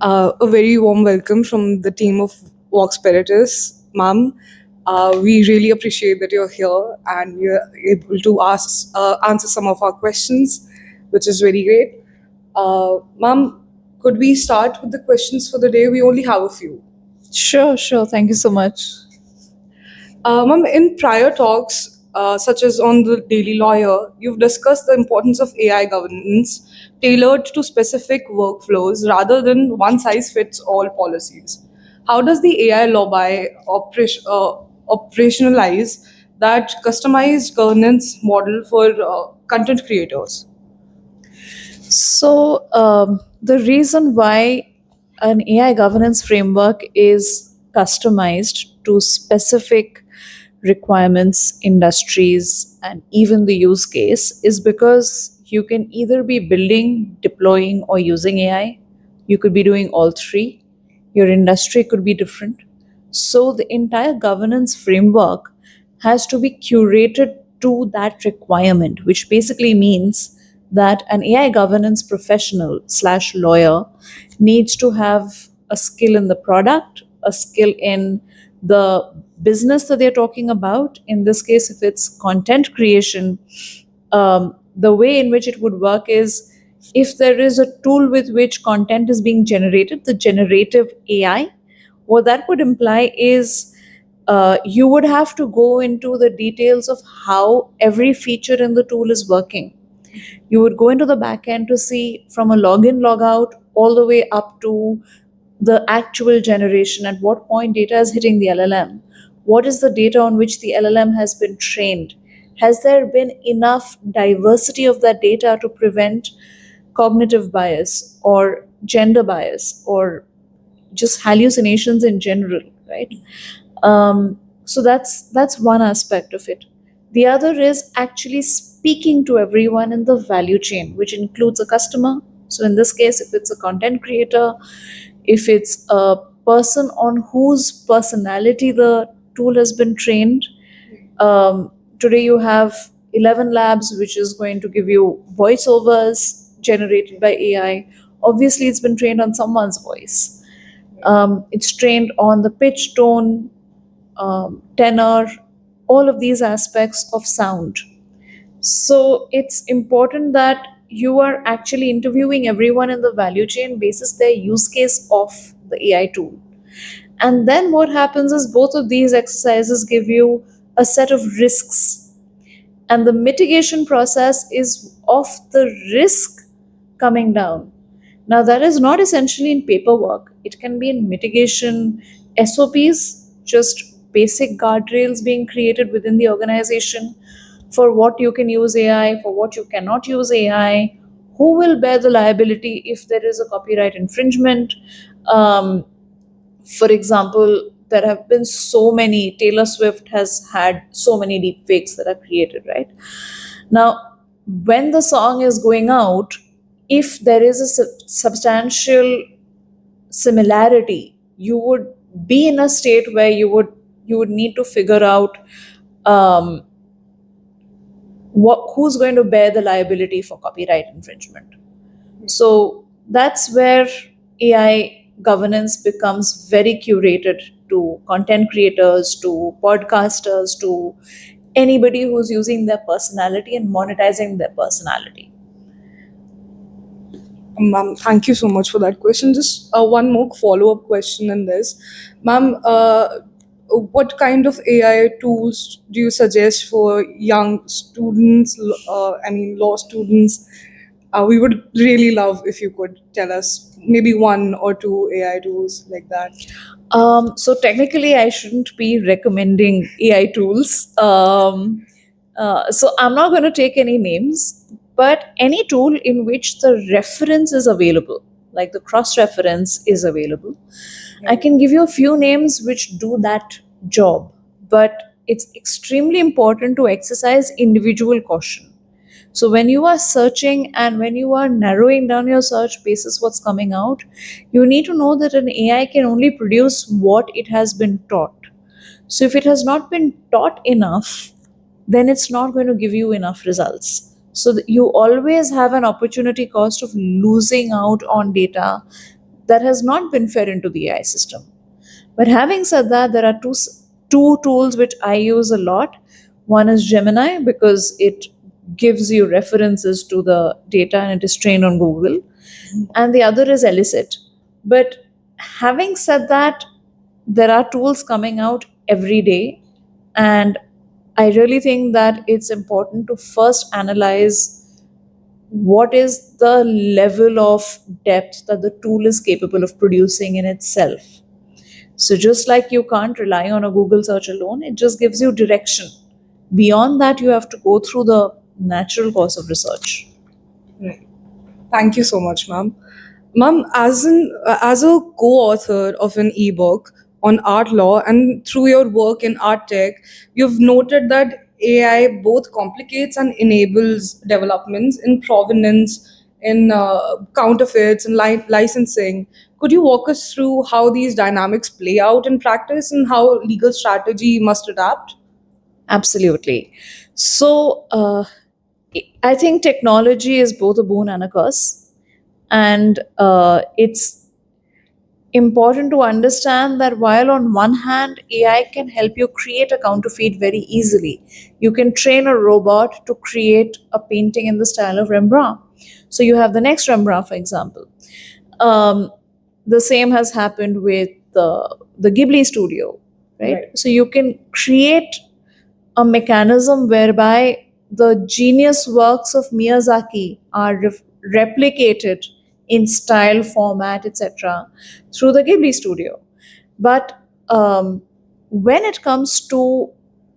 A very warm welcome from the team of Walk Spiritus, ma'am. We really appreciate that you're here and you're able to answer some of our questions, which is very great. Ma'am, could we start with the questions for the day? We only have a few. Sure, sure. Thank you so much. Ma'am, in prior talks, such as on the Daily Lawyer, you've discussed the importance of AI governance tailored to specific workflows rather than one size fits all policies. How does the AI law by operationalize that customized governance model for content creators? So, the reason why an AI governance framework is customized to specific requirements, industries, and even the use case is because you can either be building, deploying, or using AI. You could be doing all three. Your industry could be different. So, the entire governance framework has to be curated to that requirement, which basically means that an AI governance professional slash lawyer needs to have a skill in the product, a skill in the business that they're talking about. In this case, if it's content creation, the way in which it would work is if there is a tool with which content is being generated, the generative AI, what that would imply is you would have to go into the details of how every feature in the tool is working. You would go into the back end to see from a login, log out, all the way up to the actual generation, at what point data is hitting the LLM. What is the data on which the LLM has been trained? Has there been enough diversity of that data to prevent cognitive bias or gender bias or just hallucinations in general, right? So that's one aspect of it. The other is actually speaking to everyone in the value chain, which includes a customer. So in this case, if it's a content creator, if it's a person on whose personality the tool has been trained. Today you have 11 labs, which is going to give you voiceovers generated by AI. Obviously, it's been trained on someone's voice. It's trained on the pitch, tone, tenor, all of these aspects of sound. So it's important that you are actually interviewing everyone in the value chain basis their use case of the AI tool. And then what happens is both of these exercises give you a set of risks. And the mitigation process is of the risk coming down. Now, that is not essentially in paperwork, it can be in mitigation SOPs, just basic guardrails being created within the organization for what you can use AI, for what you cannot use AI, who will bear the liability if there is a copyright infringement. Um, for example, there have been so many, Taylor Swift has had so many deep fakes that are created, right? Now, when the song is going out, if there is a substantial similarity, you would be in a state where you would need to figure out um, who's going to bear the liability for copyright infringement. So that's where AI governance becomes very curated to content creators, to podcasters, to anybody who's using their personality and monetizing their personality. Ma'am, thank you so much for that question. Just one more follow up question in this. Ma'am, what kind of AI tools do you suggest for young students, law students? We would really love if you could tell us maybe one or two AI tools like that. So technically, I shouldn't be recommending AI tools. So I'm not going to take any names, but any tool in which the reference is available, like the cross reference is available. I can give you a few names which do that job, but it's extremely important to exercise individual caution. So when you are searching and when you are narrowing down your search basis what's coming out, you need to know that an AI can only produce what it has been taught. So if it has not been taught enough, then it's not going to give you enough results. So that you always have an opportunity cost of losing out on data that has not been fed into the AI system. But having said that, there are two tools which I use a lot. One is Gemini because it gives you references to the data and it is trained on Google, and the other is Elicit. But having said that, there are tools coming out every day, and I really think that it's important to first analyze what is the level of depth that the tool is capable of producing in itself. So, just like you can't rely on a Google search alone, it just gives you direction. Beyond that, you have to go through the natural course of research. Right. Thank you so much, ma'am. Ma'am, as a co-author of an ebook on art law and through your work in art tech, you've noted that AI both complicates and enables developments in provenance, in counterfeits, and licensing. Could you walk us through how these dynamics play out in practice and how legal strategy must adapt? Absolutely. So, I think technology is both a boon and a curse. And it's important to understand that while on one hand AI can help you create a counterfeit very easily, you can train a robot to create a painting in the style of Rembrandt. So you have the next Rembrandt, for example. um, the same has happened with the Ghibli studio, right? Right. So you can create a mechanism whereby the genius works of Miyazaki are replicated in style, format, etc., through the Ghibli studio. But when it comes to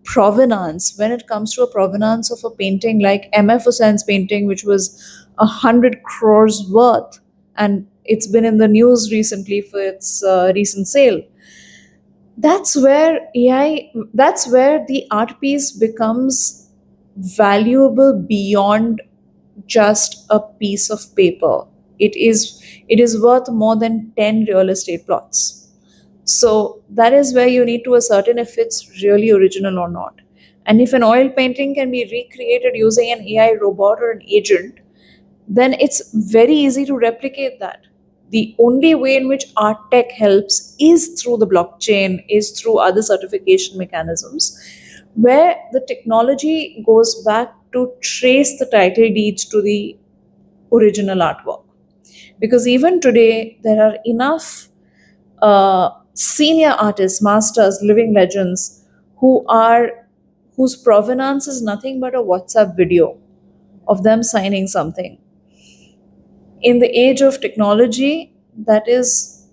provenance, when it comes to a provenance of a painting like M.F. Hussein's painting, which was 100 crores worth, and it's been in the news recently for its recent sale, that's where the art piece becomes valuable beyond just a piece of paper. It is worth more than 10 real estate plots. So that is where you need to ascertain if it's really original or not. And if an oil painting can be recreated using an AI robot or an agent, then it's very easy to replicate that. The only way in which art tech helps is through the blockchain, is through other certification mechanisms, where the technology goes back to trace the title deeds to the original artwork. Because even today, there are enough senior artists, masters, living legends who are whose provenance is nothing but a WhatsApp video of them signing something. In the age of technology, that is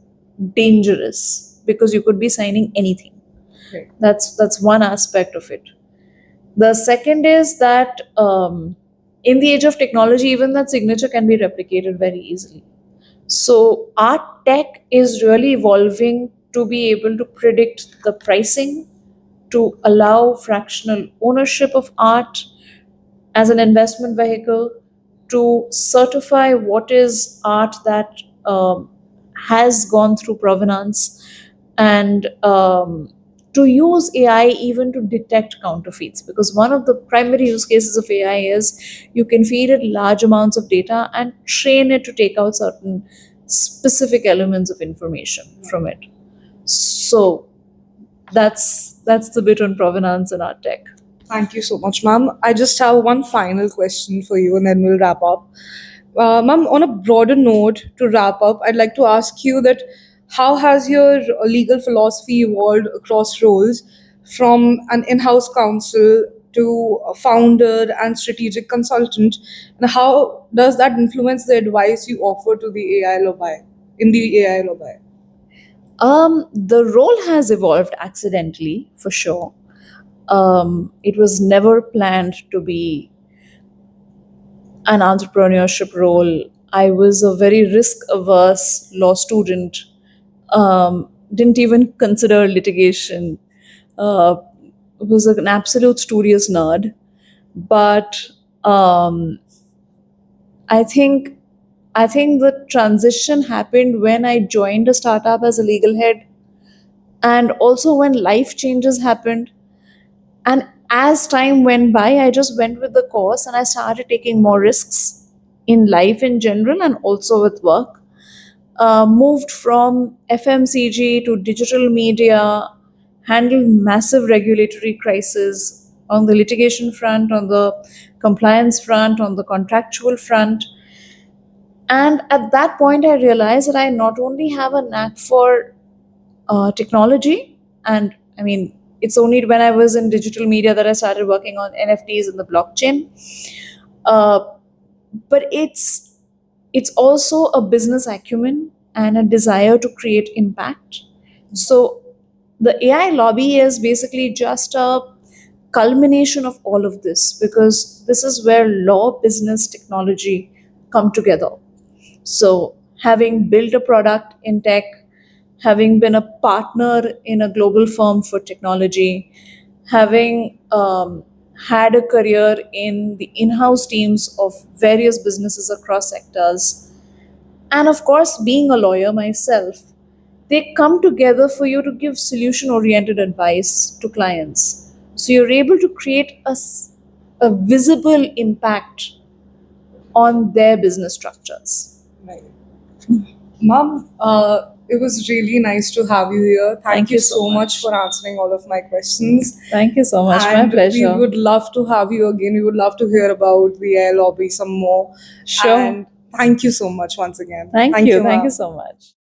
dangerous because you could be signing anything. Right. That's one aspect of it. The second is that in the age of technology, even that signature can be replicated very easily. So art tech is really evolving to be able to predict the pricing, to allow fractional ownership of art as an investment vehicle, to certify what is art that has gone through provenance, and to use AI even to detect counterfeits. Because one of the primary use cases of AI is you can feed it large amounts of data and train it to take out certain specific elements of information from it. So that's the bit on provenance and art tech. Thank you so much, ma'am. I just have one final question for you and then we'll wrap up. Ma'am, on a broader note, to wrap up, I'd like to ask you that how has your legal philosophy evolved across roles from an in house counsel to a founder and strategic consultant? And how does that influence the advice you offer to the AI lobby, in the AI lobby? The role has evolved accidentally, for sure. It was never planned to be an entrepreneurship role. I was a very risk averse law student, didn't even consider litigation, uh, was an absolute studious nerd. But um, I think I think the transition happened when I joined a startup as a legal head, and also when life changes happened. And as time went by, I just went with the course and I started taking more risks in life in general and also with work. moved from FMCG to digital media, handled massive regulatory crises on the litigation front, on the compliance front, on the contractual front. And at that point, I realized that I not only have a knack for technology, and I mean, it's only when I was in digital media that I started working on NFTs and the blockchain. Uh, but it's also a business acumen and a desire to create impact. So the AI lobby is basically just a culmination of all of this, because this is where law, business, technology come together. So, having built a product in tech, having been a partner in a global firm for technology, having had a career in the in house teams of various businesses across sectors, and of course, being a lawyer myself, they come together for you to give solution oriented advice to clients. So, you're able to create a visible impact on their business structures. Right. Mom, it was really nice to have you here. Thank you so much for answering all of my questions. Thank you so much. My And we pleasure. would love to have you again. We would love to hear about the AI lobby some more. Sure. And thank you so much once again. Thank you. Thank you ma'am. so much.